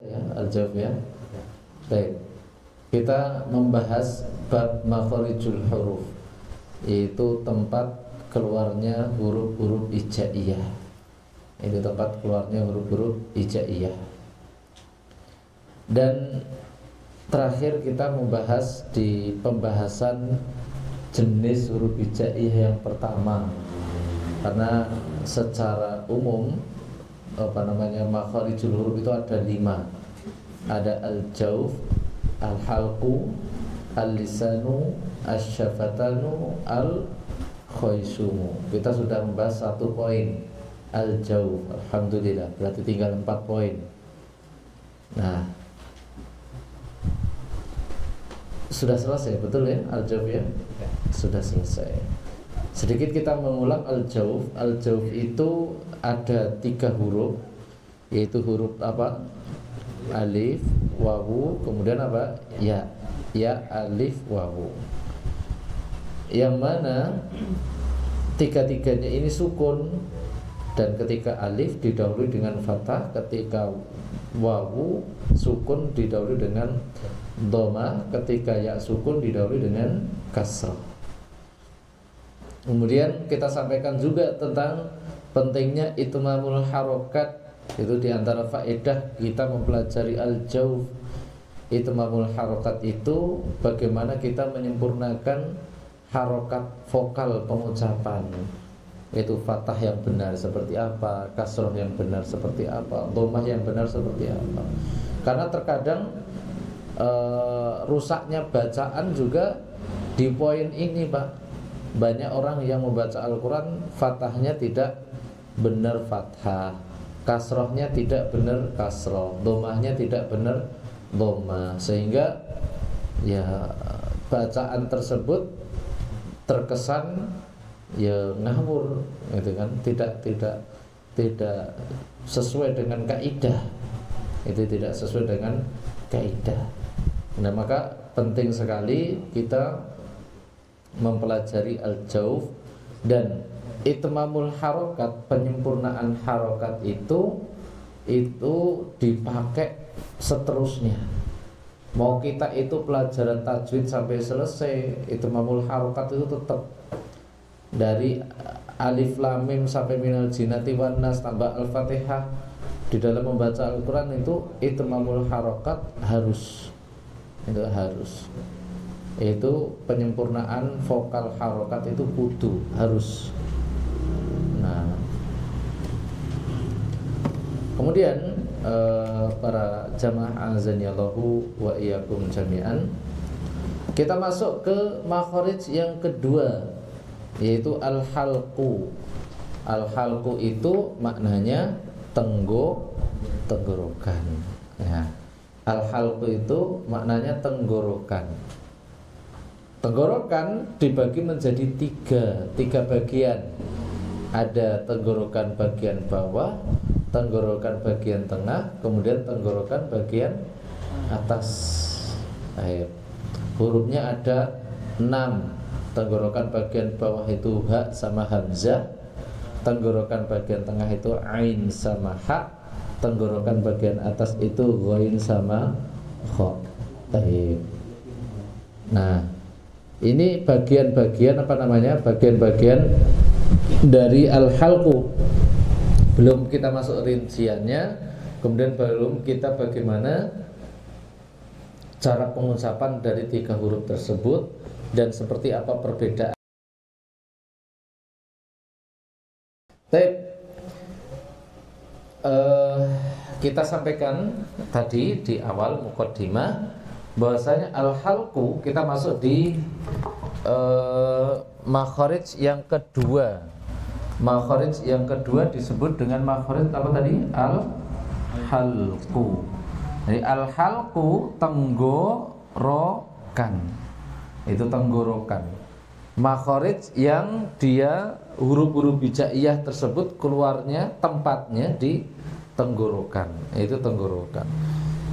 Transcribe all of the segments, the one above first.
Ya, al-jawab ya. Baik. Kita membahas bab makharijul huruf, yaitu tempat keluarnya huruf-huruf hijaiyah. Itu tempat keluarnya huruf-huruf hijaiyah. Dan terakhir kita membahas di pembahasan jenis huruf hijaiyah yang pertama. Karena secara umum makharijul huruf itu ada 5. Ada al-jawf, al-halqu, al-lisanu, al-syafatanu, al-khoisumu. Kita sudah membahas 1 poin, al-jawf. Alhamdulillah, berarti tinggal 4 poin. Nah, sudah selesai, betul ya al-jawf ya? Sudah selesai. Sedikit kita mengulang al-jawf. Al-jawf itu ada 3 huruf, yaitu huruf apa? Alif, wawu, kemudian apa? Ya. Ya, alif, wawu. Yang mana 3-tiganya ini sukun. Dan ketika alif didahului dengan fathah, ketika wawu sukun didahului dengan dhamma, ketika ya sukun didahului dengan kasrah. Kemudian kita sampaikan juga tentang pentingnya itmamul harokat. Itu diantara faedah kita mempelajari al-jawf. Itmamul harokat itu bagaimana kita menyempurnakan harokat vokal pengucapan. Itu fathah yang benar seperti apa, kasroh yang benar seperti apa, dhammah yang benar seperti apa. Karena terkadang rusaknya bacaan juga di poin ini, Pak. Banyak orang yang membaca Al-Quran fathahnya tidak benar fathah, kasrohnya tidak benar kasroh, dhammahnya tidak benar dhamma, sehingga ya bacaan tersebut terkesan ya ngawur, gitu kan, tidak sesuai dengan kaidah. Itu tidak sesuai dengan kaidah. Nah, maka penting sekali kita mempelajari al-jawf. Dan itmamul harokat, penyempurnaan harokat itu dipakai seterusnya. Mau kita itu pelajaran tajwid sampai selesai, itmamul harokat itu tetap dari alif lam mim sampai minal jinnati wan nas tambah al-fatihah. Di dalam membaca Al-Quran itu itmamul harokat harus. Itu harus. Itu penyempurnaan vokal harokat itu kudu, harus. Nah, kemudian para jamaah azanillahu wa iyyakum jami'an, kita masuk ke makharij yang kedua, yaitu al-halqu. Al-halqu itu maknanya tenggorokan. Ya. Al-halqu itu maknanya tenggorokan. Tenggorokan dibagi menjadi tiga bagian. Ada tenggorokan bagian bawah, tenggorokan bagian tengah, kemudian tenggorokan bagian atas. Hurufnya ada 6. Tenggorokan bagian bawah itu ha sama hamzah, tenggorokan bagian tengah itu ain sama ha, tenggorokan bagian atas itu ghain sama kha. Nah, ini bagian-bagian bagian-bagian dari al-halqu. Belum kita masuk rinciannya, kemudian belum kita bagaimana cara pengucapan dari 3 huruf tersebut dan seperti apa perbedaan. Kita sampaikan tadi di awal muqaddimah bahwasanya al-halqu, kita masuk di makharij yang kedua. Makharij yang kedua disebut dengan makharij apa tadi? Al-halqu. Jadi al-halqu tenggorokan. Itu tenggorokan. Makharij yang dia huruf-huruf hijaiyah tersebut keluarnya tempatnya di tenggorokan. Itu tenggorokan.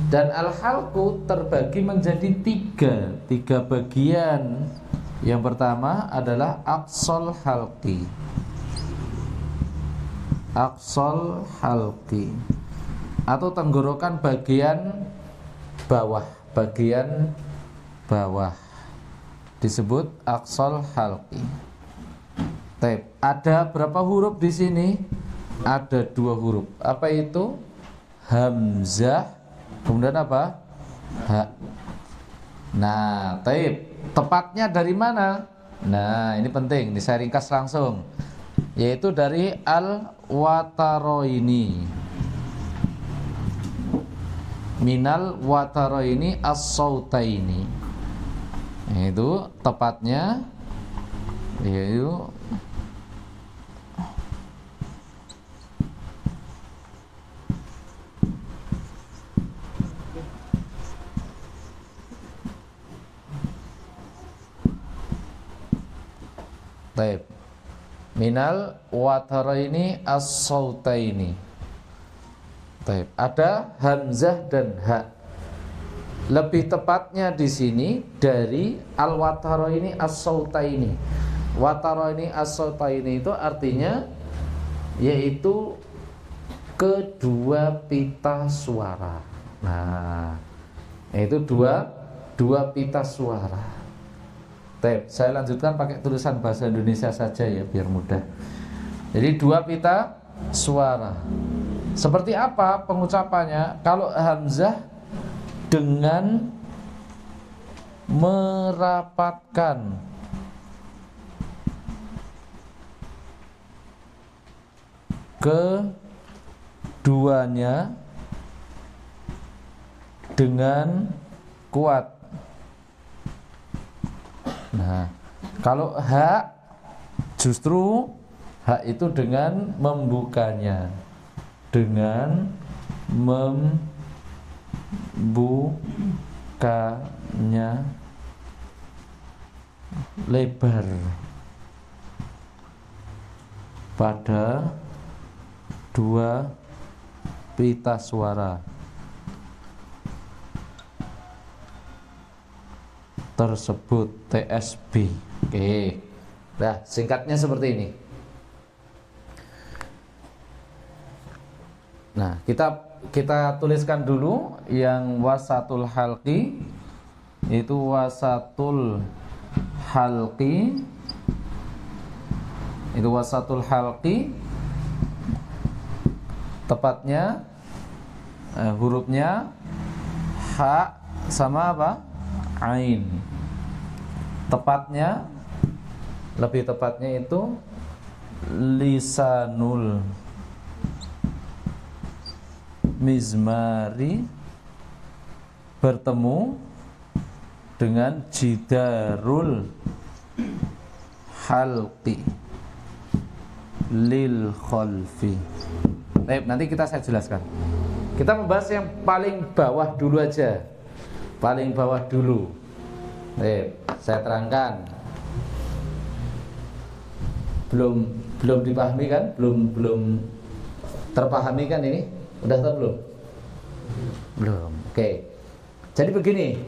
Dan al-halqu terbagi menjadi 3 bagian. Yang pertama adalah aqsal halqi. Aqsal halqi. atau tenggorokan bagian bawah, disebut aqsal halqi. Baik, ada berapa huruf di sini? Ada 2 huruf. Apa itu? Hamzah, kemudian apa? Ha. Nah, baik. Tepatnya dari mana? Nah, ini penting, ini saya ringkas langsung. Yaitu dari al-wataroini. Minal wataroini as-sautaini. Itu tepatnya yaitu Taib. Minal wataraini as-sautaini. Taib. Ada hamzah dan ha. Lebih tepatnya di sini dari al-wataraini as-sautaini. Wataraini as-sautaini itu artinya yaitu kedua pita suara. Nah, itu dua pita suara. Baik, saya lanjutkan pakai tulisan bahasa Indonesia saja ya biar mudah. Jadi 2 pita suara. Seperti apa pengucapannya? Kalau hamzah dengan merapatkan keduanya dengan kuat. Nah, kalau ha justru ha itu dengan membukanya, dengan membukanya lebar pada 2 pita suara tersebut, TSB. Oke. Nah, singkatnya seperti ini. Nah, kita tuliskan dulu yang wasatul halqi. Itu wasatul halqi. Itu wasatul halqi. Tepatnya hurufnya ha sama apa? Ain. Tepatnya, lebih tepatnya itu lisanul mizmari bertemu dengan jidarul halqi lil khalfi. Baik, nanti saya jelaskan. Kita membahas yang paling bawah dulu aja. Paling bawah dulu. Saya terangkan. Belum dipahami kan? Belum terpahami kan ini? Udah tahu belum? Belum. Oke. Jadi begini.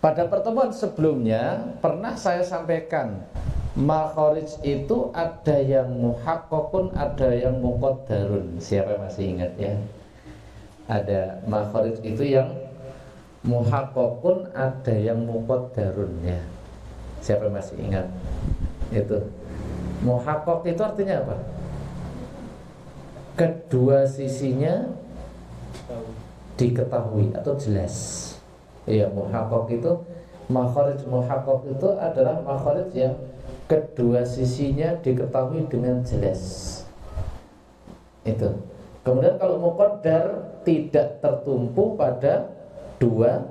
Pada pertemuan sebelumnya pernah saya sampaikan makharij itu ada yang muhaqqaqun, ada yang muqaddarun. Siapa masih ingat ya? Ada makharij itu yang muhaqqaqun, ada yang muqaddarun ya. Siapa masih ingat? Itu. Muhaqqaq itu artinya apa? Kedua sisinya diketahui atau jelas. Iya, muhaqqaq itu, makharij muhaqqaq itu adalah makharij yang kedua sisinya diketahui dengan jelas. Itu. Kemudian kalau muqaddar tidak tertumpu pada 2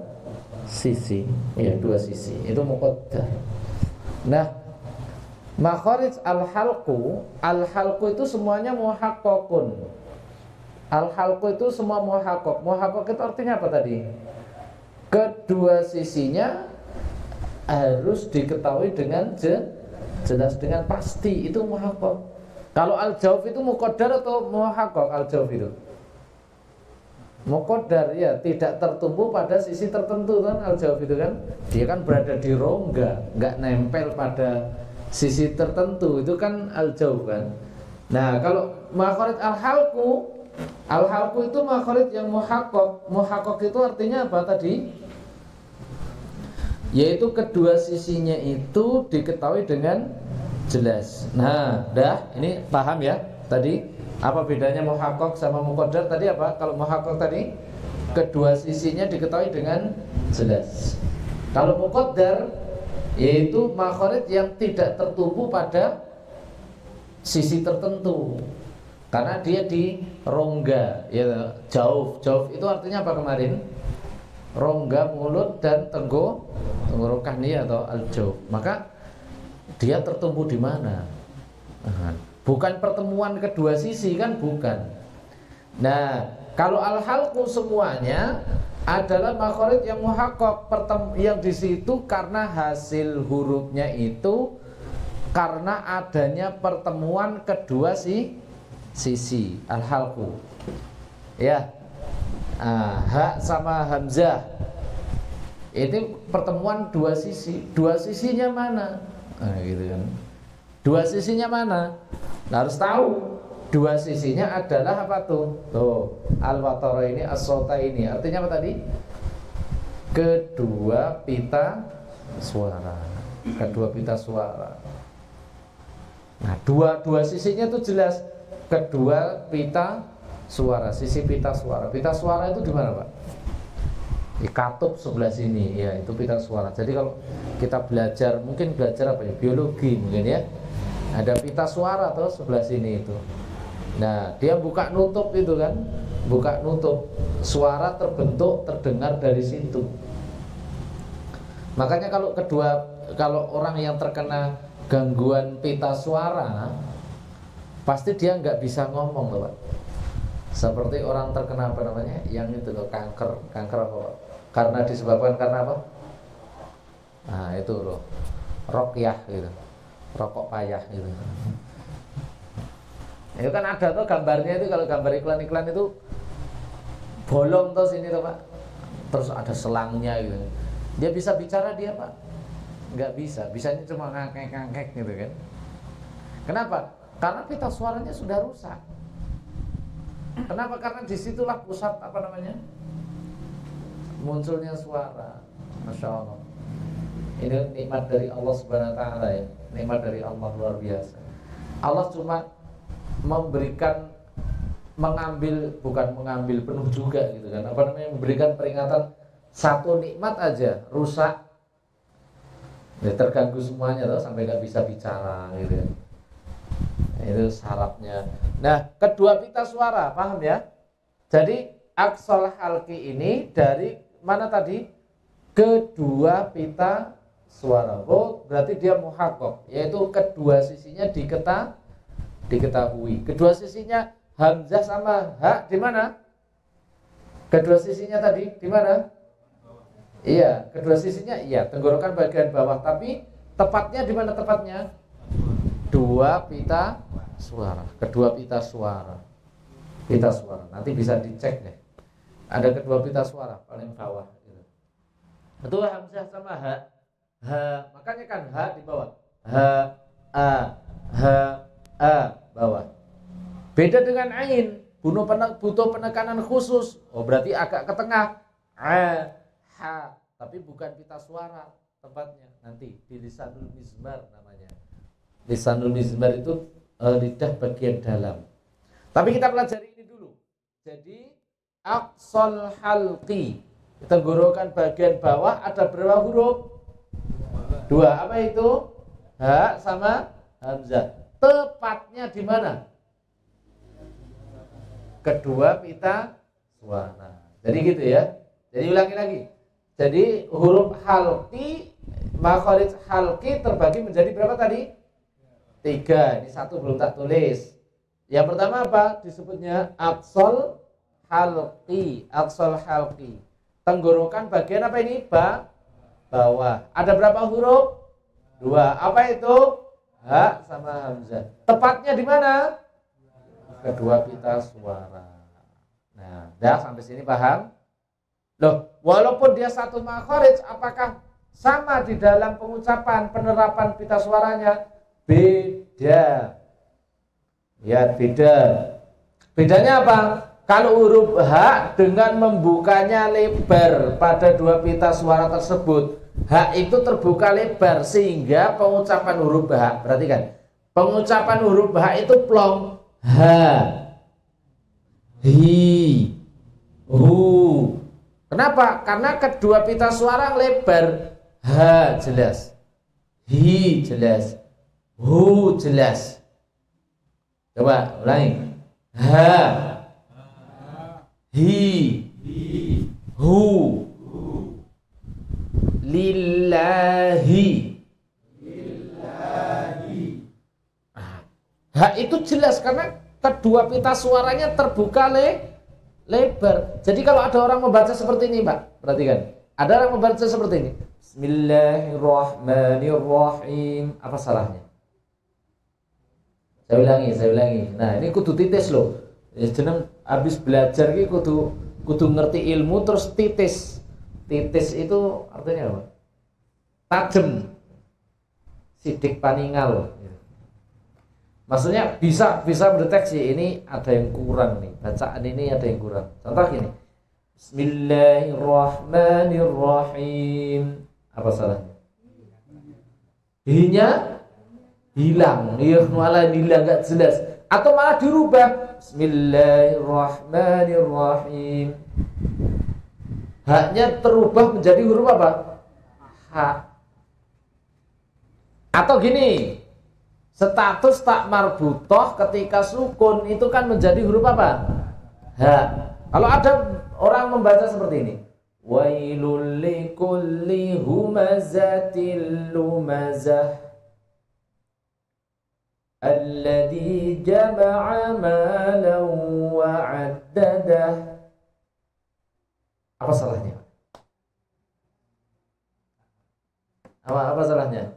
sisi, ya 2 sisi, itu muqaddar. Nah, makharij al-halqu itu semuanya muhaqqaqun. Al-halqu itu semua muhaqqaq. Muhaqqaq itu artinya apa tadi? Kedua sisinya harus diketahui dengan jelas, dengan pasti, itu muhaqqaq. Kalau al-jawf itu muqaddar atau muhaqqaq? Al-jawf itu muqaddar ya, tidak tertumpu pada sisi tertentu kan, al-jawf itu kan. Dia kan berada di rongga, enggak nempel pada sisi tertentu, itu kan al-jawf kan. Nah, kalau makharij al-halqu Al-halqu itu makhraj yang muhaqqaq. Muhaqqaq itu artinya apa tadi? Yaitu kedua sisinya itu diketahui dengan jelas. Nah, ini paham ya? Tadi apa bedanya muhaqqaq sama muqaddar tadi apa? Kalau muhaqqaq tadi kedua sisinya diketahui dengan jelas. Kalau muqaddar yaitu makhraj yang tidak tertumpu pada sisi tertentu. Karena dia di rongga, ya jauh itu artinya apa kemarin? Rongga mulut dan tenggorokan dia atau al-jauf. Maka dia tertumpu di mana? Bukan pertemuan kedua sisi kan bukan. Nah, kalau al-halqu semuanya adalah makhraj yang muhaqqaq, yang di situ karena hasil hurufnya itu karena adanya pertemuan kedua sisi al-halqu. Ya. Ha sama hamzah. Ini pertemuan dua sisi. Dua sisinya mana? Gitu kan. Dua sisinya mana? Nah, harus tahu. Dua sisinya adalah apa tuh? Tuh, al-watara ini, as-sota ini. Artinya apa tadi? Kedua pita suara. Kedua pita suara. Nah, dua sisinya itu jelas. Kedua pita suara, sisi pita suara. Pita suara itu di mana, Pak? Di katup sebelah sini, ya itu pita suara. Jadi kalau kita belajar, mungkin belajar apa ya? Biologi mungkin ya. Ada pita suara tuh sebelah sini itu. Nah, dia buka nutup itu kan, buka nutup. Suara terbentuk, terdengar dari situ. Makanya kalau orang yang terkena gangguan pita suara, pasti dia nggak bisa ngomong loh, Pak. Seperti orang terkena apa namanya, yang itu loh, kanker apa, Pak? Karena disebabkan karena apa? Nah itu loh, rokyah gitu, rokok payah gitu. Itu kan ada tuh gambarnya itu, kalau gambar iklan-iklan itu bolong tuh sini tuh, Pak. Terus ada selangnya gitu. Dia bisa bicara dia, Pak? Nggak bisa, bisanya cuma ngangkek-ngangkek gitu kan. Kenapa? Karena pita suaranya sudah rusak. Kenapa? Karena disitulah pusat apa namanya, munculnya suara. Masya Allah. Ini nikmat dari Allah Subhanahu Wa Taala ya, nikmat dari Allah luar biasa. Allah cuma bukan mengambil penuh juga gitu kan. Apa namanya, memberikan peringatan satu nikmat aja rusak. Ya, terganggu semuanya tuh sampai nggak bisa bicara gitu kan. Itu sarafnya. Nah, kedua pita suara, paham ya? Jadi aqsal halqi ini dari mana tadi? Kedua pita suara. Oh, berarti dia muhaqqaq, yaitu kedua sisinya diketahui. Kedua sisinya hamzah sama ha di mana? Kedua sisinya tadi di mana? Iya, kedua sisinya iya, tenggorokan bagian bawah, tapi tepatnya di mana tepatnya? Dua pita suara, kedua pita suara. Pita suara, nanti bisa dicek deh. Ada kedua pita suara paling bawah gitu. Itu hamzah sama ha. Ha, makanya kan ha di bawah. Ha a bawah. Beda dengan ain, butuh penekanan khusus. Oh, berarti agak ke tengah. Ha, tapi bukan pita suara tempatnya. Nanti di lisanul mizmar namanya. Lisanul mizmar itu lidah bagian dalam. Tapi kita pelajari ini dulu. Jadi aqsal halqi, tenggorokan bagian bawah ada berapa huruf? Dua. Apa itu? Ha sama hamzah. Tepatnya di mana? Kedua pita suara. Jadi gitu ya. Jadi ulangi lagi. Jadi huruf halqi, makhraj halqi terbagi menjadi berapa tadi? 3. Ini satu belum tak tulis. Yang pertama apa? Disebutnya aqsal halqi. Aqsal halqi. Tenggorokan bagian apa ini? Bawah. Ada berapa huruf? 2. Apa itu? Ha sama hamzah. Tepatnya di mana? Kedua pita suara. Nah, dah sampai sini paham? Loh, walaupun dia satu makhraj, apakah sama di dalam pengucapan, penerapan pita suaranya? Beda. Ya, beda. Bedanya apa? Kalau huruf H dengan membukanya lebar pada dua pita suara tersebut, H itu terbuka lebar sehingga pengucapan huruf H, perhatikan, pengucapan huruf H itu plong, H, hi, hu. Kenapa? Karena kedua pita suara lebar, H jelas, hi jelas, hu jelas. Coba ulangi, H, hi, hu, lillahi. H itu jelas karena kedua pita suaranya terbuka lebar. Jadi kalau ada orang membaca seperti ini, Pak, perhatikan. Ada orang membaca seperti ini. Bismillahirrahmanirrahim. Apa salahnya? Saya ulangi. Nah, ini kudu titis loh. Ya jeneng habis belajar iki kudu ngerti ilmu terus titis. Titis itu artinya apa? Tajem. Sidik paningal. Maksudnya bisa mendeteksi ini ada yang kurang nih. Bacaan ini ada yang kurang. Contoh gini. Bismillahirrahmanirrahim. Apa salahnya? Hinya hilang. Ya malah hilang enggak jelas. Atau malah dirubah. Bismillahirrahmanirrahim. Haknya terubah menjadi huruf apa? Ha. Atau gini, status tak marbutoh ketika sukun itu kan menjadi huruf apa? Ha. Kalau ada orang membaca seperti ini, wailul likulli humazatil lumazah alladzi jama'a malan wa 'addadah. Apa salahnya? Apa salahnya?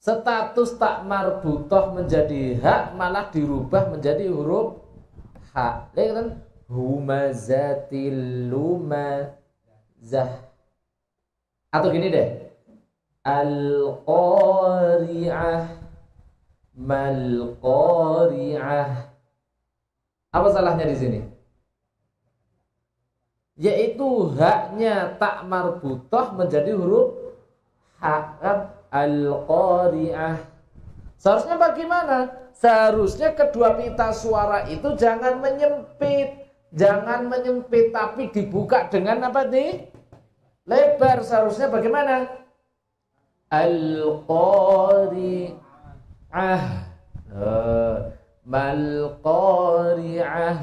Status tak marbutoh menjadi hak malah dirubah menjadi huruf hak. Lihat kan? Humazatil lumazah. Atau gini deh. Al-qari'ah mal-qari'ah. Apa salahnya di sini? Yaitu haknya tak marbutoh menjadi huruf hak kan? Al-qari'ah. Seharusnya bagaimana? Seharusnya kedua pita suara itu jangan menyempit. Jangan menyempit tapi dibuka dengan apa nih? Lebar. Seharusnya bagaimana? Al-qari'ah. Mal-qari'ah.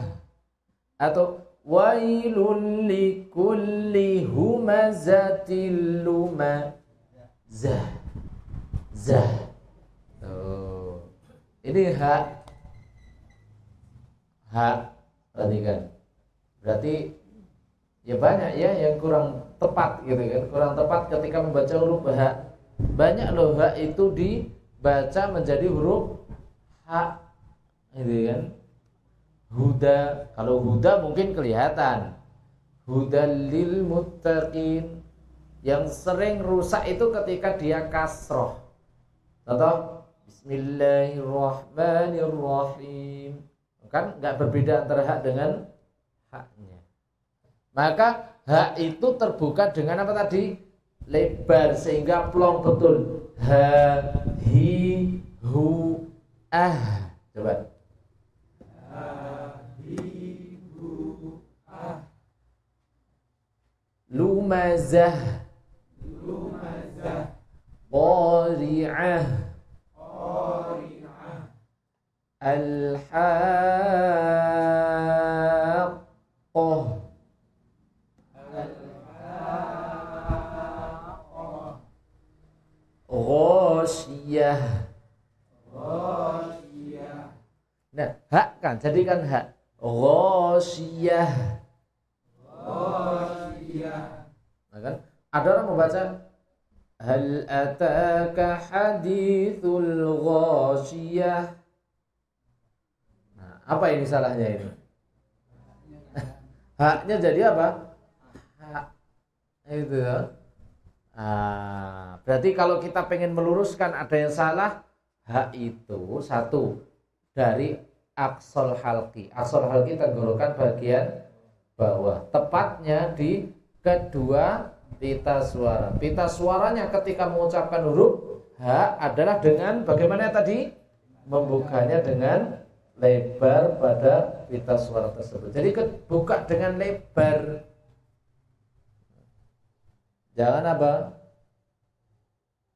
Atau wailul likulli humazatil lumazah. Oh. Ini hak. Perhatikan. Berarti ya banyak ya yang kurang tepat gitu kan. Kurang tepat ketika membaca huruf hak. Banyak loh hak itu dibaca menjadi huruf hak. Gitu kan. Huda. Kalau huda mungkin kelihatan. Hudal lil muttaqin. Yang sering rusak itu ketika dia kasroh. Contoh Bismillahirrahmanirrahim. Kan nggak berbeda antara hak dengan haknya. Maka hak itu terbuka dengan apa tadi? Lebar sehingga plong betul. Ha, hi, hu, ah. Coba. Ha, hi, hu, ah. Lumazah. Qari'ah. Al-haqqah. Ghasyiyah. Nah, hak kan, jadikan hak. Ghasyiyah. Nah kan, ada orang membaca hal ataka hadithul ghasyiyah. Nah, apa ini salahnya ini? Haknya jadi apa? Hak. Itu ya. Berarti kalau kita pengen meluruskan ada yang salah, hak itu satu dari aqsal halqi. Aqsal halqi tenggorokan bagian bawah, tepatnya di kedua pita suara. Pita suaranya ketika mengucapkan huruf H adalah dengan bagaimana tadi? Membukanya dengan lebar pada pita suara tersebut. Jadi buka dengan lebar. Jangan apa?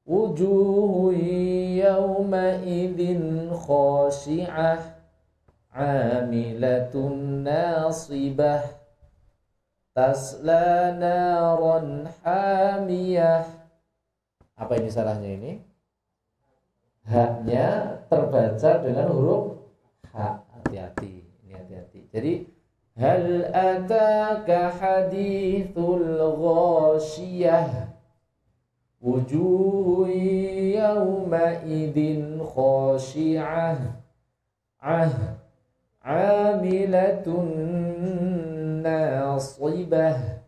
Wujuhu yawma idin khashi'ah amilatun nasibah tasla naran hamiyah. Apa ini salahnya ini? Haknya terbaca dengan huruf H. Hati-hati, ini hati-hati. Jadi hal ataka hadithul ghashiyah wujuh yawma idin khashi'ah amilatun nasibah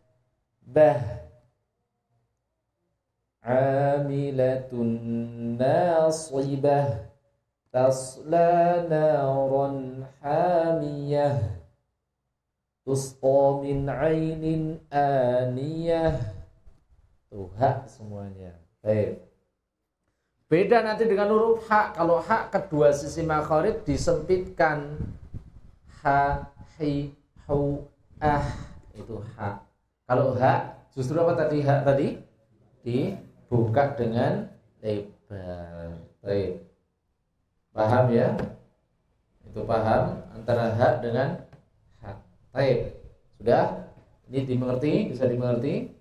amilatun nasibah tasla naran hamiyah tusqa min ainin aniyah. Tuh hak semuanya. Baik. Beda nanti dengan huruf H. Kalau H kedua sisi makharij disempitkan. Ha, hi, hu, ah, itu H. Kalau H justru apa tadi? H tadi dibuka dengan lebar. Baik. Paham ya? Itu paham antara H dengan H. Baik. Sudah? Ini dimengerti? Bisa dimengerti?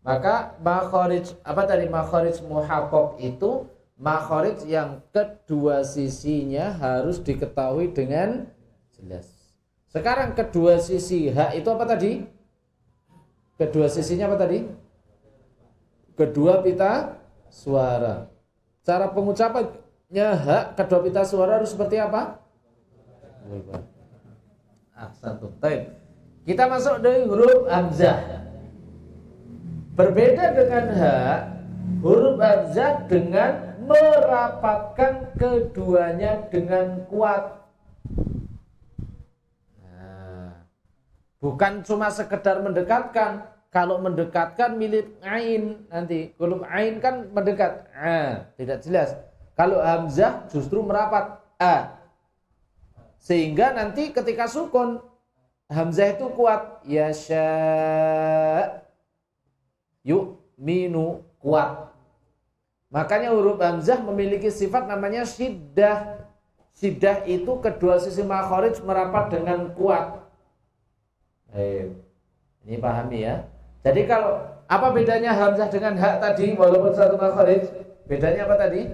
Maka makharij apa tadi? Makharij muhaqqaq itu makharij yang kedua sisinya harus diketahui dengan jelas. Sekarang kedua sisi H itu apa tadi? Kedua sisinya apa tadi? Kedua pita suara. Cara pengucapannya H kedua pita suara harus seperti apa? Ahsantum. Baik. Kita masuk dari huruf hamzah. Berbeda dengan H, huruf hamzah dengan merapatkan keduanya dengan kuat. Nah, bukan cuma sekedar mendekatkan. Kalau mendekatkan milik ain nanti. Huruf ain kan mendekat. Tidak jelas. Kalau hamzah justru merapat. A. Sehingga nanti ketika sukun hamzah itu kuat. Yasha. Yu'minu, kuat. Makanya huruf hamzah memiliki sifat namanya syiddah. Syiddah itu kedua sisi makharij merapat dengan kuat. Ini pahami ya. Jadi kalau apa bedanya hamzah dengan ha tadi walaupun satu makharij? Bedanya apa tadi?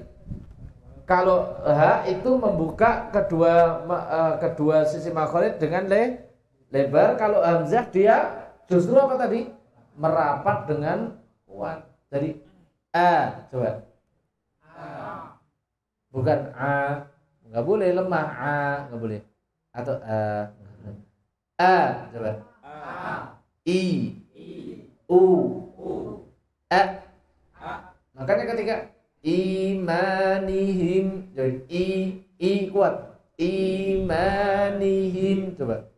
Kalau ha itu membuka kedua sisi makharij dengan lebar. Kalau hamzah dia justru apa tadi? Merapat dengan kuat. Jadi a, coba. Bukan a, nggak boleh lemah a, nggak boleh. Atau a, coba. I, u, a. Makanya ketika imanihim, jadi i kuat. Imanihim, coba.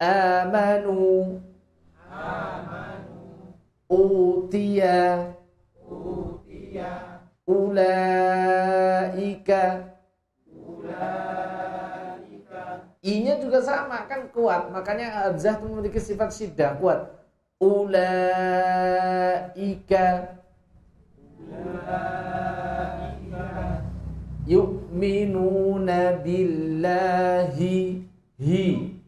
Amanu utiya ulaika I-nya juga sama kan kuat, makanya hamzah memiliki sifat syiddah kuat. Ulaika yu'minuna billahi hi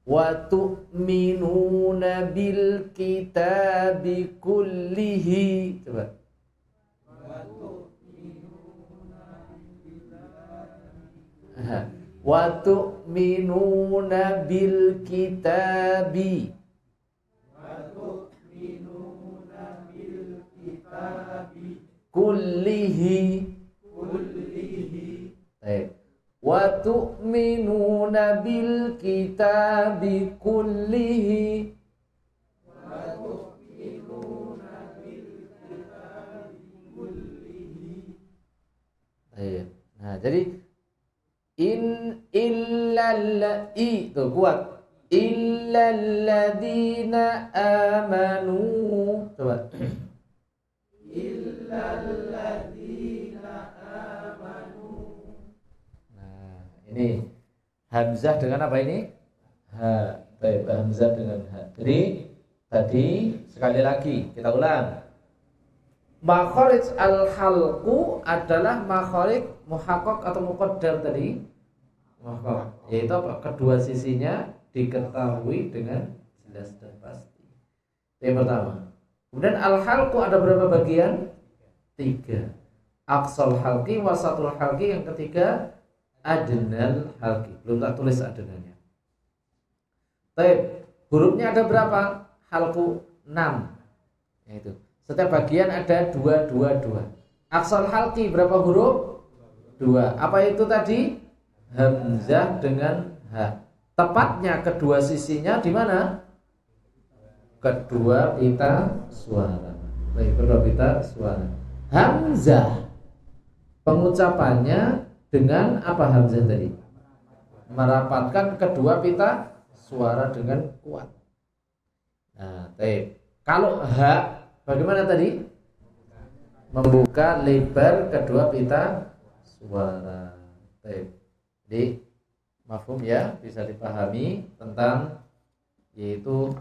wa tu'minuna bil kitabi kullihi. Coba. Wa tu'minuna bil kitabi kullihi. Wa tu'minuna bil kitabi kullihi Iya. Nah, jadi in illal i tuh kuat. Illalladzina amanu. Coba. Illalladzina amanu. Nah, ini hamzah dengan apa ini? Ha. Baik, hamzah dengan ha. Jadi tadi sekali lagi kita ulang. Makharij al-halqu adalah makharij muhaqqaq atau muqaddar tadi. Yaitu apa? Kedua sisinya diketahui dengan jelas dan pasti. Itu yang pertama. Kemudian al-halqu ada berapa bagian? 3. Aqsal halqi, wasatul halqi, yang ketiga adnal halqi. Belum tak tulis adnalnya. Baik, hurufnya ada berapa? Halqu 6. Yaitu setiap bagian ada 2. Aqsal halqi berapa huruf? 2. Apa itu tadi? Hamzah dengan ha. Tepatnya kedua sisinya di mana? Kedua pita suara. Baik, kedua pita suara. Hamzah pengucapannya dengan apa hamzah tadi? Merapatkan kedua pita suara dengan kuat. Nah, baik. Kalau ha bagaimana tadi? Membuka lebar kedua pita suara. Baik. Jadi mafhum ya, bisa dipahami tentang yaitu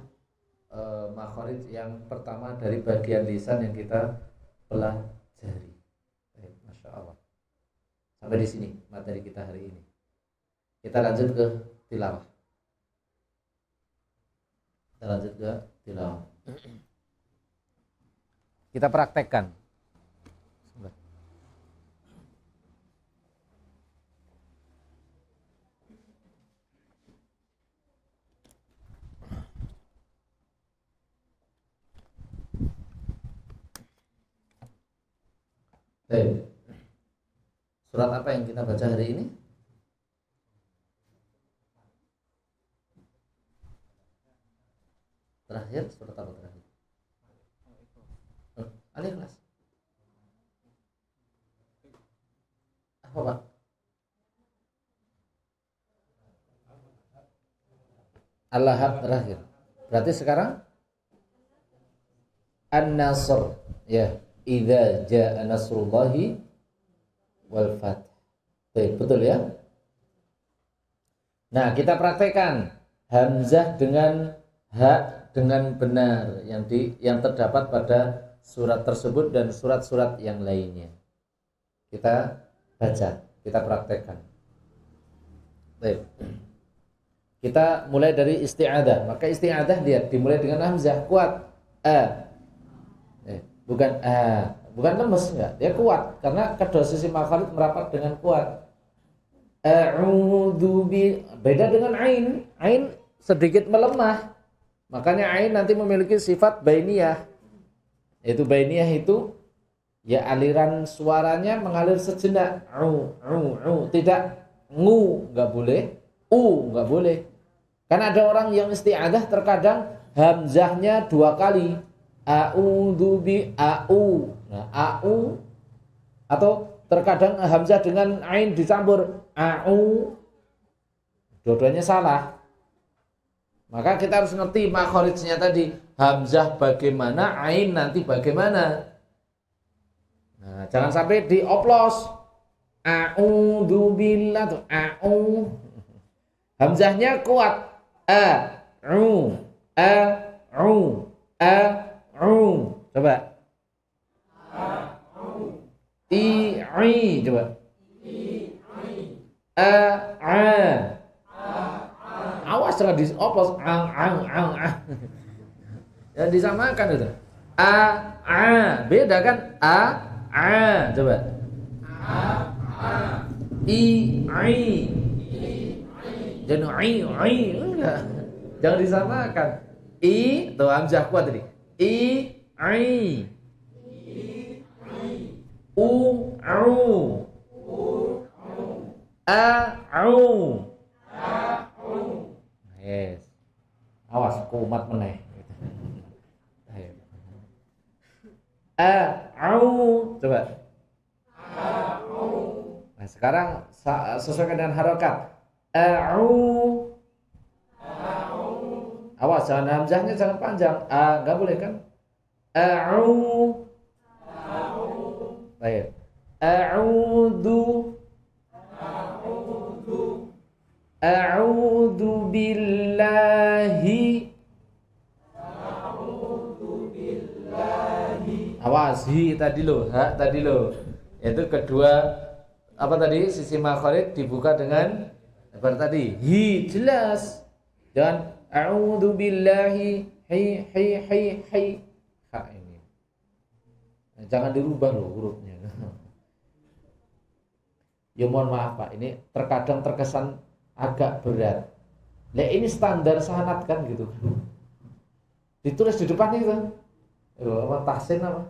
makharij yang pertama dari bagian lisan yang kita pelajari. Baik, Masya Allah. Sampai di sini materi kita hari ini. Kita lanjut ke tilawah. Kita praktekkan. Baik. Surat apa yang kita baca hari ini? Terakhir surat apa terakhir? Al-Ikhlas. Apa Pak? Al-Lahab terakhir. Berarti sekarang An-Nasr. Ya, idza jaa nasrullahi wal fath. Betul ya? Nah, kita praktekkan hamzah dengan ha dengan benar yang terdapat pada surat tersebut dan surat-surat yang lainnya. Kita baca, kita praktekkan. Baik. Kita mulai dari isti'adah. Maka isti'adah lihat dimulai dengan hamzah kuat. Bukan bukan lemes enggak. Dia kuat karena kedua sisi makharij merapat dengan kuat. A'udzu bi, beda dengan ain. Ain sedikit melemah. Makanya ain nanti memiliki sifat bainiyah. Yaitu bainiyah itu ya aliran suaranya mengalir sejenak. Tidak ngu, enggak boleh. Enggak boleh. Karena ada orang yang isti'adah terkadang hamzahnya 2 kali. A'udzu bi a'u. Nah, a'u atau terkadang hamzah dengan ain dicampur a'u. Dua-duanya salah. Maka kita harus ngerti makharijnya tadi. Hamzah bagaimana, ain nanti bagaimana. Nah, jangan sampai dioplos. A'udzu billah tuh a'u. Hamzahnya kuat. A'u. A'u. A'u. Coba. A'u. I coba. A. Awas jangan dioplos ya disamakan itu. Beda kan? Coba. I. Jangan enggak. Jangan disamakan. I tuh hamzah kuat tadi. I. Au. Yes. Awas kumat meneh. Coba. sekarang sesuaikan dengan harokat. A'u. Awas, jangan hamzahnya jangan panjang. Nggak boleh kan? A'u. Baik. A'udzu. A'udzu billahi. Awas, hi tadi lo, ha tadi lo. Itu kedua apa tadi? Sisi makhraj dibuka dengan apa tadi? Hi jelas. Jangan a'udzu billahi hi. Ha ini. Jangan dirubah loh hurufnya. Ya mohon maaf Pak, ini terkadang terkesan agak berat. Nah ini standar sanad kan gitu. Ditulis di depan itu. Apa tahsin apa?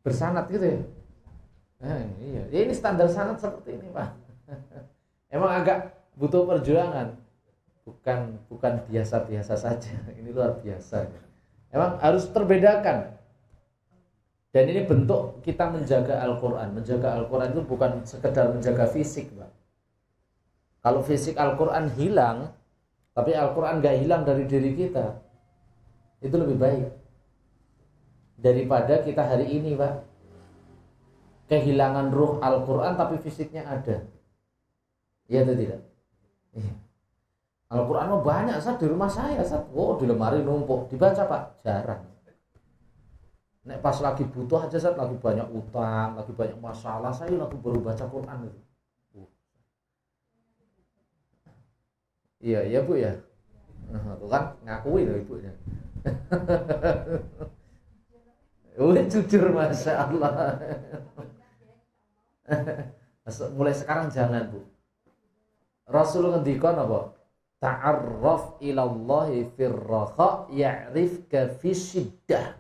Bersanad gitu ya. Iya. Ya ini standar sanad seperti ini Pak. Emang agak butuh perjuangan. Bukan biasa-biasa saja. Ini luar biasa. Emang harus terbedakan. Dan ini bentuk kita menjaga Al-Quran. Menjaga Al-Quran itu bukan sekedar menjaga fisik, Pak. Kalau fisik Al-Quran hilang, tapi Al-Quran gak hilang dari diri kita, itu lebih baik daripada kita hari ini, Pak, kehilangan ruh Al-Quran tapi fisiknya ada. Iya atau tidak? Iya. Al-Quran mah banyak, Sat, di rumah saya, Sat. Oh, di lemari numpuk. Dibaca, Pak? Jarang. Nek pas lagi butuh aja, Sat, lagi banyak utang, lagi banyak masalah, saya lagi baru baca Quran itu. Iya Bu ya. Tuh kan ngakui loh ibunya. Jujur Masya Allah. Mulai sekarang jangan Bu. Rasul ngendikon apa? Ta'arraf ilallahi firraha ya'rifka fi syiddah.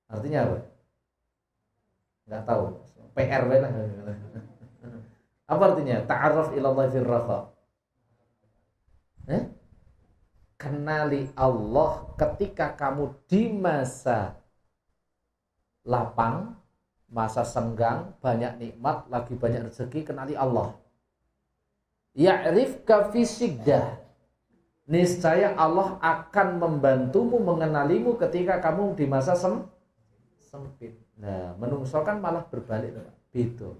Artinya apa? Enggak tahu. PR lah. Apa artinya? Ta'arraf ilallahi firraha. Kenali Allah ketika kamu di masa lapang, masa senggang, banyak nikmat, lagi banyak rezeki, kenali Allah. Ya'rifka fi syiddah. Niscaya Allah akan membantumu, mengenalimu ketika kamu di masa sempit. Nah, menungso kan malah berbalik, Pak. Gitu.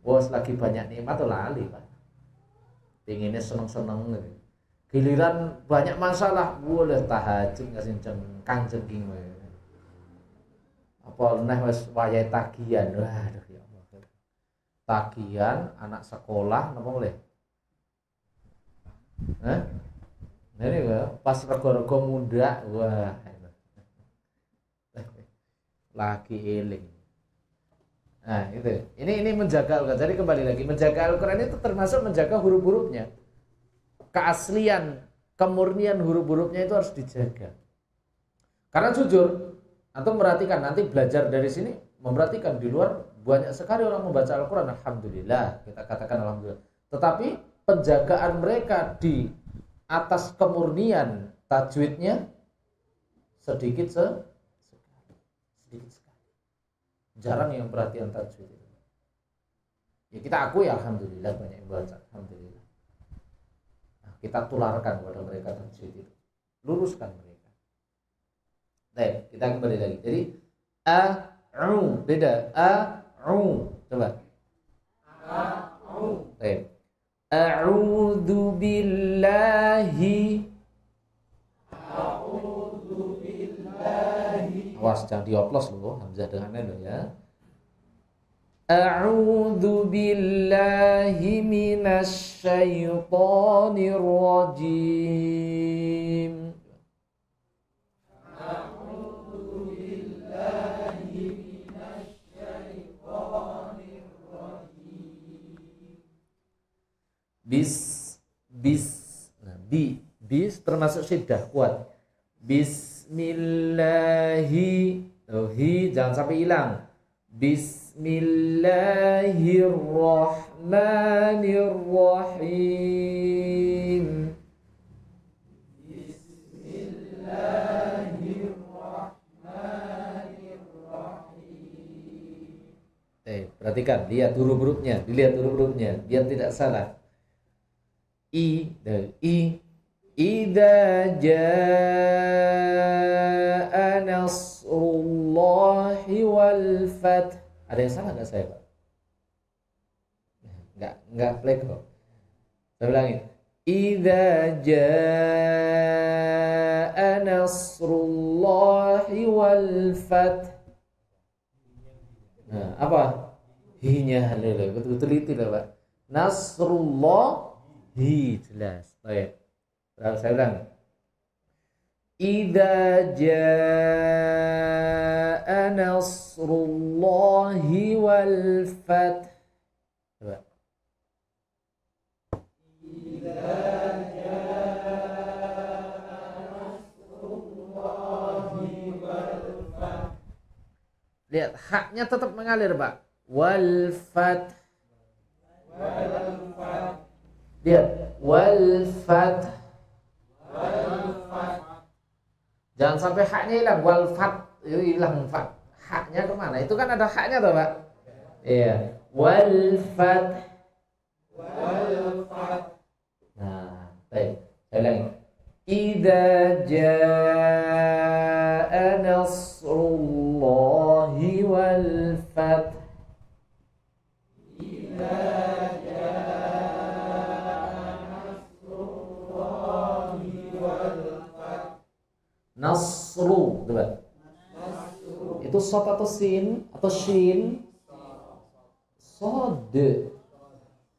Bos lagi banyak nikmat tuh lali, Pak. Pinginnya seneng-seneng gitu. Giliran banyak masalah, boleh tahajud ngasih cengkang jengking. Apa nah wis wayahe tagihan. Waduh ya Allah. Tagihan anak sekolah napa boleh? Ini pas rego-rego muda, wah. Lagi eling. Nah, itu. Ini menjaga Al-Quran. Jadi kembali lagi, menjaga Al-Quran itu termasuk menjaga huruf-hurufnya. Keaslian, kemurnian huruf-hurufnya itu harus dijaga. Karena jujur, antum perhatikan nanti belajar dari sini, memperhatikan di luar banyak sekali orang membaca Al-Quran, alhamdulillah, kita katakan alhamdulillah. Tetapi penjagaan mereka di atas kemurnian tajwidnya sedikit sekali. Jarang yang perhatian tajwid. Ya kita akui alhamdulillah banyak yang baca, alhamdulillah. Kita tularkan kepada mereka tajwid itu, luruskan mereka. Baik, kita kembali lagi. Jadi a'u beda, a'u coba. A'u. Baik. A'udzu billahi. A'udzu billahi. Awas jangan dioplos loh, hamzah dengannya loh ya. A'udzu billahi minasy syaithanir rajim. A'udzu billahi minasy syaithanir rajim. Bis termasuk syiddah kuat. Bismillahi. Oh, hi jangan sampai hilang. Bismillahirrahmanirrahim. Bismillahirrahmanirrahim. Perhatikan, lihat huruf-hurufnya, dilihat huruf-hurufnya biar tidak salah. Idza jaa nasrullahi wal fath. Ada yang salah enggak saya, Pak? Enggak plek kok. Saya ulangin. Idza jaa nasrullahi wal fath. Nah, apa? Hi-nya betul-betul itu lah, Pak. Nasrullah jelas. Baik. Saya ulang. Idza jaa nasrullahi wal fath. Coba. Idza jaa nasrullahi wal fath. Lihat, haknya tetap mengalir, Pak. Wal fath. Lihat, wal fath. Jangan sampai haknya hilang, wal fath itu hilang fath. Haknya kemana? Itu kan ada haknya tuh, Pak. Iya, wal fath. Nah, baik. Saya ulangi. Idza jaa nasrullahi wal fath. Nasru, coba. Itu sod atau sin atau shin? Sod.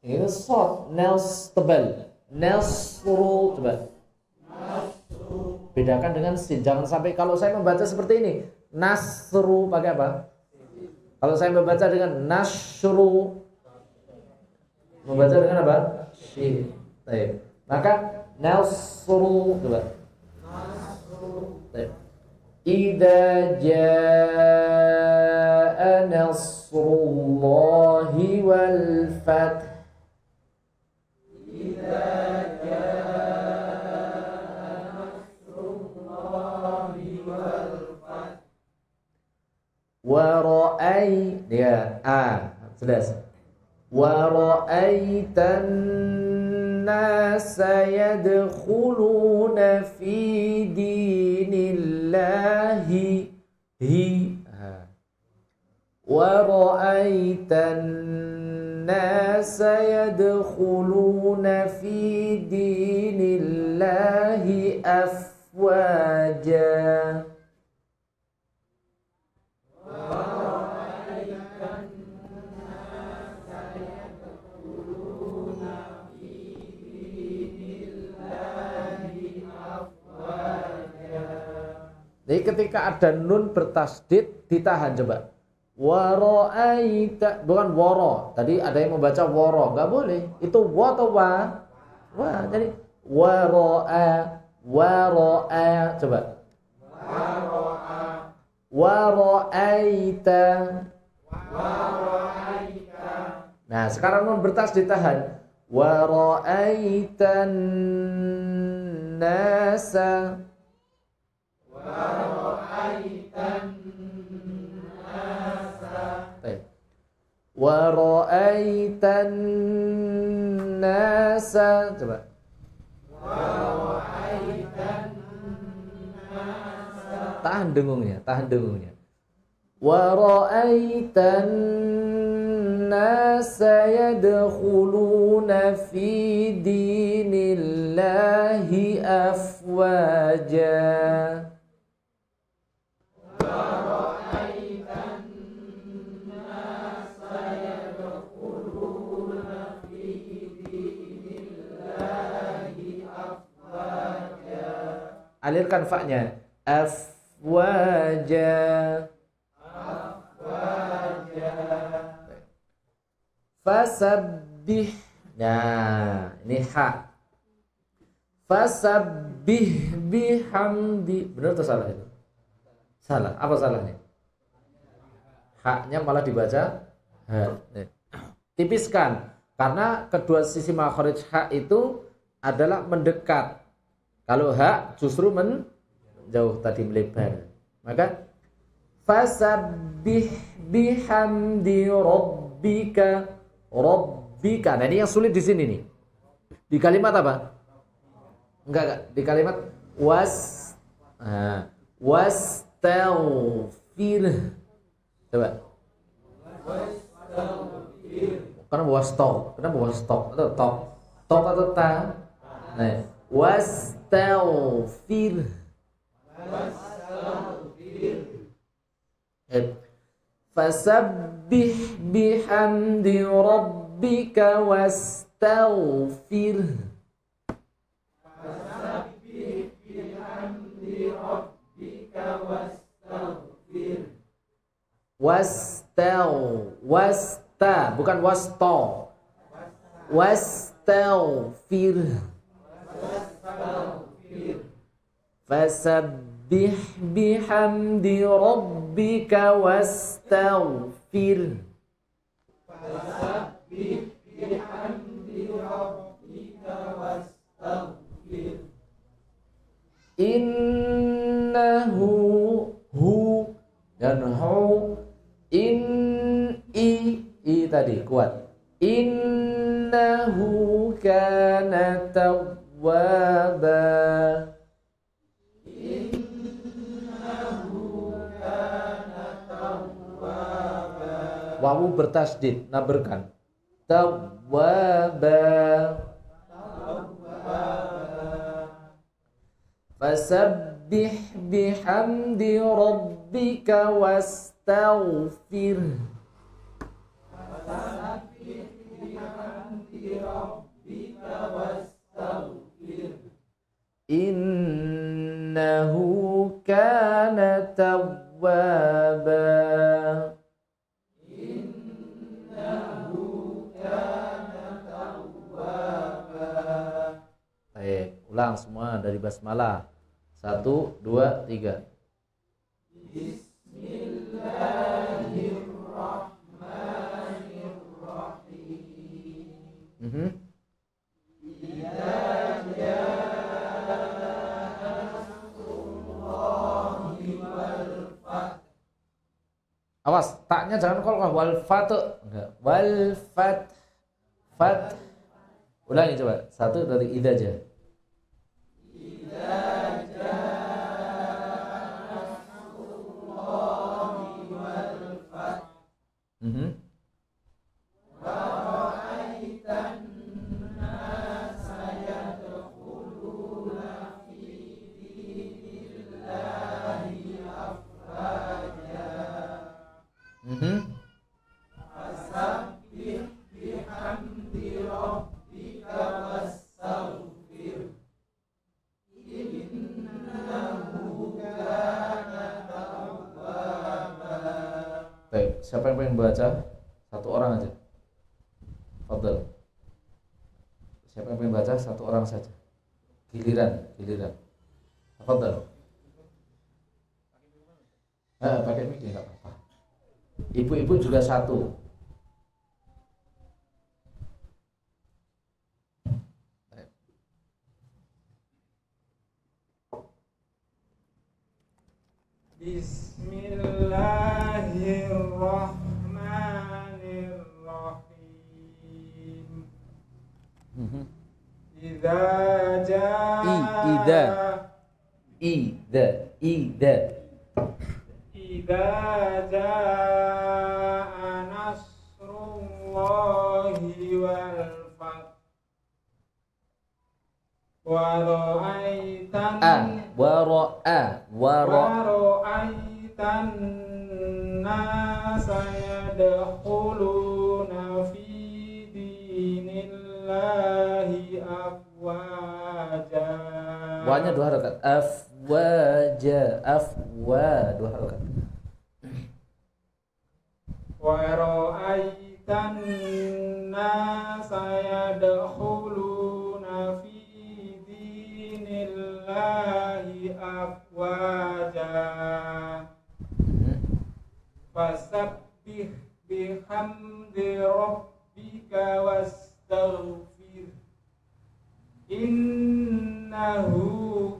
Ini sod, nas tebal. Nasru, coba. Bedakan dengan sin. Jangan sampai kalau saya membaca seperti ini, nasru pakai apa? Kalau saya membaca dengan nasru, membaca dengan apa? Shin. Baik. Maka nasru, coba. Idza jaa nasrullahi wal fath. Idza jaa nasrullahi wal fath. Wa ra'ai, ya, jelas. Wa ra'aitan nasa yadkhuluna fi dinillahi wa ra'aitan nasa yadkhuluna fi dinillahi afwaja. Jadi ketika ada nun bertasdid ditahan, coba. Wara'aita, bukan woro. Tadi ada yang membaca woro, enggak boleh. Itu wa atau wa? Wa. Jadi wara'a, coba. Wara'aita. Nah, sekarang nun bertasdid ditahan. Wara'aitan nasa. Wa ra'aitan nasa, coba. Tahan dengungnya. Wa ra'aitan nasa yadkhuluna fi dinillahi afwaja. Alirkan fa-nya. Afwaja. Fasabbih. Nah, ini ha. Fasabbih bihamdi. Benar atau salah itu? Salah. Apa salahnya? Haknya malah dibaca ha. Tipiskan. Karena kedua sisi makhraj ha itu adalah mendekat. Kalau ha justru menjauh, tadi melebar. Maka fasabbih bihamdi rabbika. rabbika. Nah, ini yang sulit di sini nih. Di kalimat apa? Enggak. Di kalimat wastaghfir. Coba. Kenapa wastok? Kenapa wastok? Atau tok? Tok atau ta? Nah, wastaghfir. Fasabbih bihamdi rabbika wastaghfir. Wasta, bukan wasto. Wastaghfir. Fasabbih bihamdi rabbika wastaghfir. Innahu dan i tadi kuat. Innahu kana tawwaba. Wawu bertasdid, naberkan. Tawwaba. Fasabbih bihamdi rabbika wastaghfir. Innahu kana tawwaba. Baik, ulang semua dari basmalah. 1, 2, 3. Bismillahirrahmanirrahim. Awas, taknya jangan kolkah wal fatu. Enggak, wal fat. Ulangi coba. 1 dari idza aja. Baik, siapa yang pengen baca? 1 orang aja. Fadhal. Siapa yang pengen baca? 1 orang saja. Giliran. Fadhal. Pakai mic enggak apa-apa. Ibu-ibu juga 1. Bismillahirrahmanirrahim. Idza jaa nasrullahi wal fath wa ra'aitan nasa yadkhuluna fi dinillahi afwaja. Wa-nya 2 harakat. Afwaja. 2 harakat. Wa ra'aitan nasa yadkhuluna fi dinillahi afwaja. Fasabbih bihamdi rabbika wastaghfir. Innahu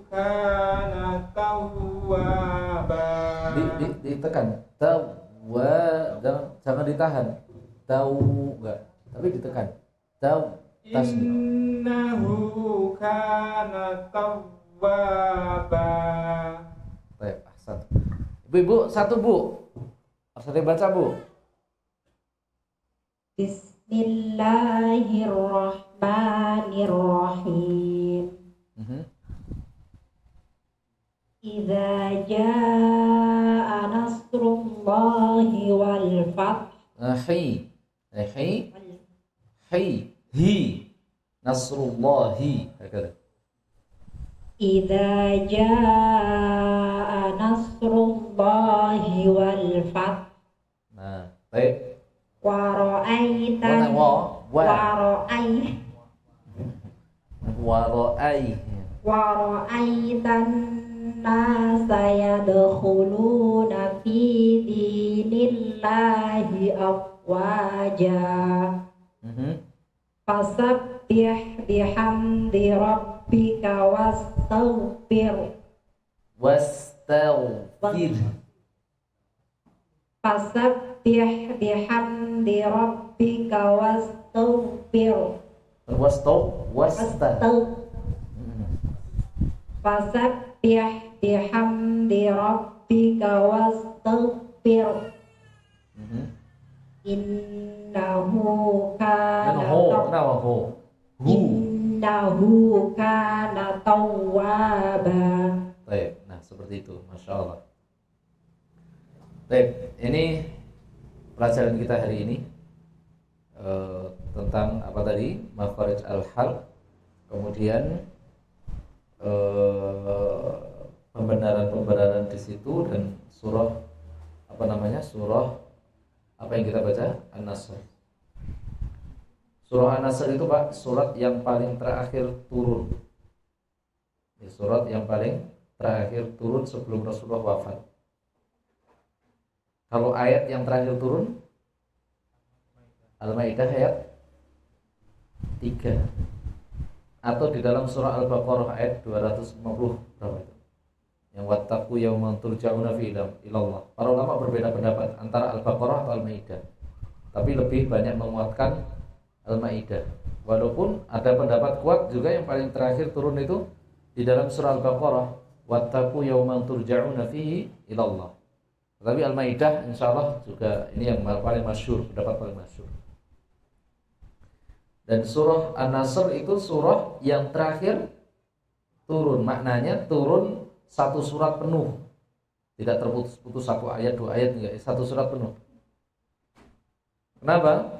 kana tawwaba. Ditekan. Jangan ditahan. Tau enggak, tapi ditekan. Tau tasbih. Innahu kana tawwaba. Baik, ahsan. Ibu, satu Bu. Harus ada yang baca Bu. Bismillahirrahmanirrahim. Idza jaa nasrullahi wal fath. Hi. Hi. Nasrullahi. Hakala. Idza jaa nasrullahi wal fath. Nah, baik. Wa ra'aitan nasa yadkhuluna fi dinillahi afwaja. Fasabbih bihamdi rabbika wastaghfir. Fasabbih bihamdi rabbika wastaghfir. Fasabbih bihamdi rabbika wastaghfir. Innahu kana tawwaba. Baik, nah seperti itu, Masya Allah. Baik, ini pelajaran kita hari ini tentang apa tadi, makharij al-harf, kemudian pembenaran di situ, dan surah surah apa yang kita baca, An-Nasr. Surah An-Nasr itu Pak, surat yang paling terakhir turun. Surat yang paling terakhir turun sebelum Rasulullah wafat. Kalau ayat yang terakhir turun, Al-Maidah ayat 3, atau di dalam surah Al-Baqarah ayat 250 berapa itu? Yang wattaqu yauman turja'una fi ilallah. Para ulama berbeda pendapat antara Al-Baqarah atau Al-Maidah, tapi lebih banyak menguatkan Al-Maidah. Walaupun ada pendapat kuat juga yang paling terakhir turun itu di dalam surah Al-Baqarah, wattaqu yauman turja'una fihi ilallah. Tetapi Al-Maidah insyaallah juga ini yang paling masyhur, pendapat paling masyhur. Dan surah An-Nasr itu surah yang terakhir turun, maknanya turun satu surat penuh, tidak terputus-putus satu ayat dua ayat, enggak, satu surat penuh. Kenapa?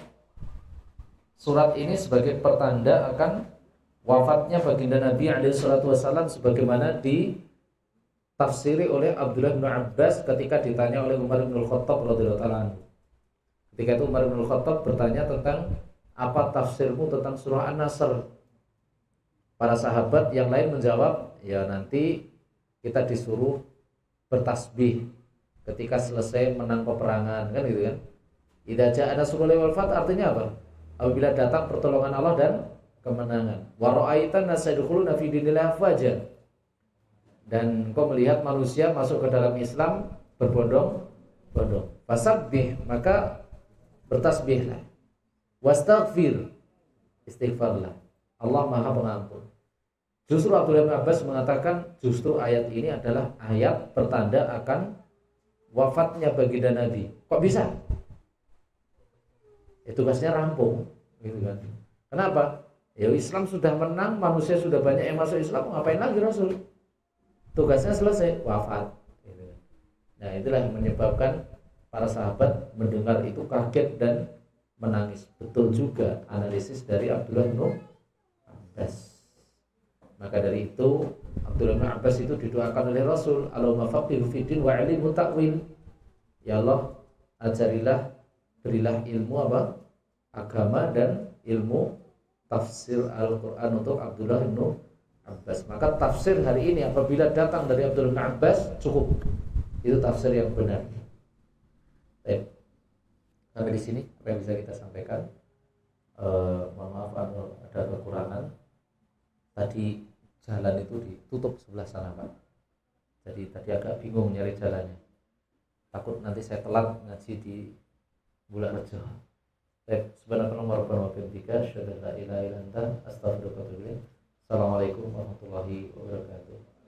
Surat ini sebagai pertanda akan wafatnya baginda Nabi SAW, sebagaimana ditafsiri oleh Abdullah bin Abbas ketika ditanya oleh Umar bin Khattab radhiyallahu anhu. Ketika itu Umar bin Khattab bertanya tentang apa tafsirmu tentang surah An-Nasr. Para sahabat yang lain menjawab, ya nanti kita disuruh bertasbih ketika selesai menang peperangan, kan gitu kan. Idza ja'a nasrullahi wal fath artinya apa? Apabila datang pertolongan Allah dan kemenangan. Wa ra'aitan nasa yadkhuluna fi dinillahi afwaja. Dan engkau melihat manusia masuk ke dalam Islam berbondong-bondong. Fasabbih, maka bertasbihlah. Wastaghfir, istighfarlah. Allah Maha Pengampun. Justru Abdullah bin Abbas mengatakan justru ayat ini adalah ayat pertanda akan wafatnya baginda Nabi. Kok bisa? Tugasnya rampung, gitu kan. Kenapa? Ya Islam sudah menang, manusia sudah banyak yang masuk Islam, ngapain lagi Rasul? Tugasnya selesai, wafat. Gitu. Nah itulah yang menyebabkan para sahabat mendengar itu kaget dan menangis. Betul juga analisis dari Abdullah bin Abbas. Maka dari itu Abdullah bin Abbas itu didoakan oleh Rasul, Allahumma faqihu fiddin wa 'allimhu ta'wil. Ya Allah, ajarilah, berilah ilmu apa? Agama dan ilmu tafsir Al-Qur'an untuk Abdullah bin Abbas. Maka tafsir hari ini apabila datang dari Abdullah bin Abbas cukup. Itu tafsir yang benar. Baik. Sampai di sini apa yang bisa kita sampaikan. Mohon maaf ada kekurangan. Tadi jalan itu ditutup sebelah sana Pak. Jadi tadi agak bingung nyari jalannya. Takut nanti saya telat ngaji di Bulakrejo. Baik, subhanakallahumma rabbana wa bihamdika asyhadu an la ilaha illa anta astaghfiruka wa atubu ilaik. Assalamualaikum warahmatullahi wabarakatuh.